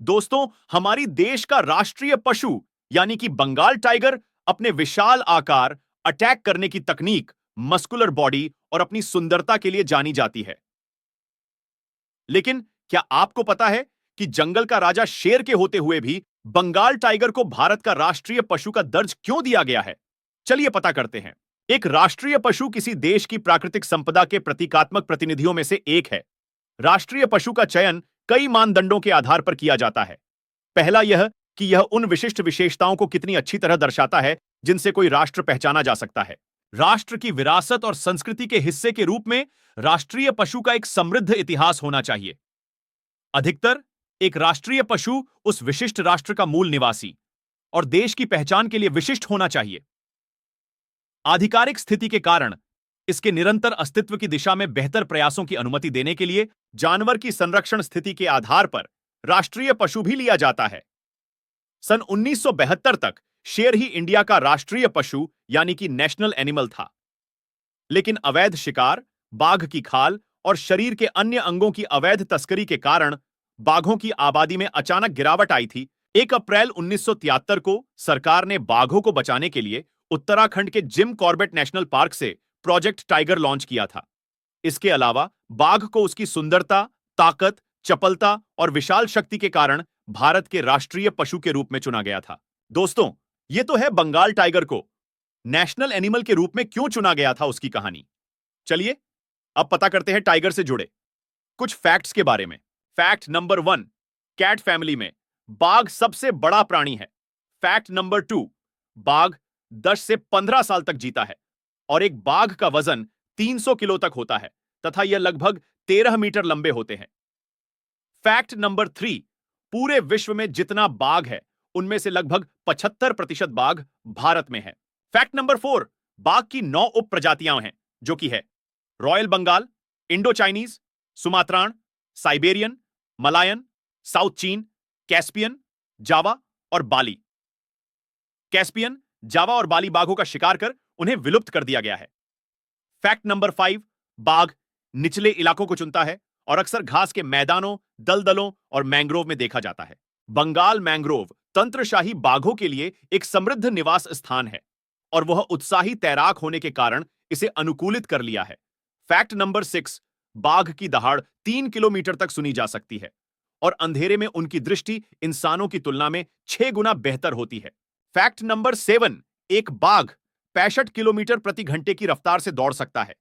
दोस्तों, हमारी देश का राष्ट्रीय पशु यानी कि बंगाल टाइगर अपने विशाल आकार, अटैक करने की तकनीक, मस्कुलर बॉडी और अपनी सुंदरता के लिए जानी जाती है। लेकिन क्या आपको पता है कि जंगल का राजा शेर के होते हुए भी बंगाल टाइगर को भारत का राष्ट्रीय पशु का दर्ज क्यों दिया गया है? चलिए पता करते हैं। एक राष्ट्रीय पशु किसी देश की प्राकृतिक संपदा के प्रतीकात्मक प्रतिनिधियों में से एक है। राष्ट्रीय पशु का चयन कई मानदंडों के आधार पर किया जाता है। पहला यह कि यह उन विशिष्ट विशेषताओं को कितनी अच्छी तरह दर्शाता है जिनसे कोई राष्ट्र पहचाना जा सकता है। राष्ट्र की विरासत और संस्कृति के हिस्से के रूप में राष्ट्रीय पशु का एक समृद्ध इतिहास होना चाहिए। अधिकतर एक राष्ट्रीय पशु उस विशिष्ट राष्ट्र का मूल निवासी और देश की पहचान के लिए विशिष्ट होना चाहिए। आधिकारिक स्थिति के कारण इसके निरंतर अस्तित्व की दिशा में बेहतर प्रयासों की अनुमति देने के लिए जानवर की संरक्षण स्थिति के आधार पर राष्ट्रीय पशु भी लिया जाता है। सन 1972 तक शेर ही इंडिया का राष्ट्रीय पशु यानी कि नेशनल एनिमल था। लेकिन अवैध शिकार, बाघ की खाल और शरीर के अन्य अंगों की अवैध तस्करी के कारण बाघों की आबादी में अचानक गिरावट आई थी। 1 अप्रैल 1973 को सरकार ने बाघों को बचाने के लिए उत्तराखंड के जिम कॉर्बेट नेशनल पार्क से प्रोजेक्ट टाइगर लॉन्च किया था। इसके अलावा बाघ को उसकी सुंदरता, ताकत, चपलता और विशाल शक्ति के कारण भारत के राष्ट्रीय पशु के रूप में चुना गया था। दोस्तों, यह तो है बंगाल टाइगर को नेशनल एनिमल के रूप में क्यों चुना गया था उसकी कहानी। चलिए अब पता करते हैं टाइगर से जुड़े कुछ फैक्ट्स के बारे में। फैक्ट नंबर 1, कैट फैमिली में बाघ सबसे बड़ा प्राणी है। फैक्ट नंबर 2, बाघ 10 से 15 साल तक जीता है और एक बाघ का वजन 300 किलो तक होता है तथा यह लगभग 13 मीटर लंबे होते हैं। फैक्ट नंबर 3, पूरे विश्व में जितना बाघ है उनमें से लगभग 75% बाघ भारत में है। फैक्ट नंबर 4, बाघ की 9 उप प्रजातियां हैं जो कि है royal Bengal, Indo Chinese, Sumatran, Siberian, Malayan, South चीन, कैस्पियन, जावा और बाली। कैस्पियन, जावा और बाली बाघों का शिकार कर उन्हें विलुप्त कर दिया गया है। फैक्ट नंबर 5, बाघ निचले इलाकों को चुनता है और अक्सर घास के मैदानों, दलदलों और मैंग्रोव में देखा जाता है। बंगाल मैंग्रोव तंत्रशाही बाघों के लिए एक समृद्ध निवास स्थान है और वह उत्साही तैराक होने के कारण इसे अनुकूलित कर लिया है। फैक्ट नंबर 6, बाघ की दहाड़ 3 किलोमीटर तक सुनी जा सकती है और अंधेरे में उनकी दृष्टि इंसानों की तुलना में 6 गुना बेहतर होती है। फैक्ट नंबर 7, एक बाघ 65 किलोमीटर प्रति घंटे की रफ्तार से दौड़ सकता है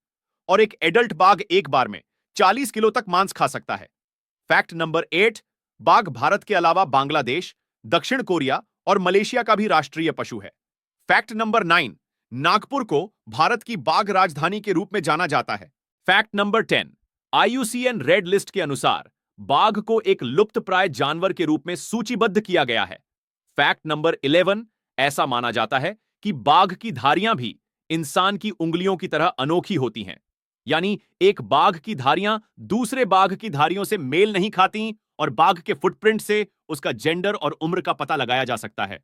और एक एडल्ट बाघ एक बार में 40 किलो तक मांस खा सकता है। फैक्ट नंबर 8, बाघ भारत के अलावा बांग्लादेश, दक्षिण कोरिया और मलेशिया का भी राष्ट्रीय पशु है। फैक्ट नंबर 9, नागपुर को भारत की बाघ राजधानी के रूप में जाना जाता है। Fact number 10, IUCN red list के अनुसार बाघ को एक लुप्तप्राय जानवर के रूप में सूचीबद्ध किया गया है। फैक्ट नंबर 11, ऐसा माना जाता है कि बाघ की धारियां भी इंसान की उंगलियों की तरह अनोखी होती हैं, यानी एक बाघ की धारियां दूसरे बाघ की धारियों से मेल नहीं खाती और बाघ के फुटप्रिंट से उसका जेंडर और उम्र का पता लगाया जा सकता है।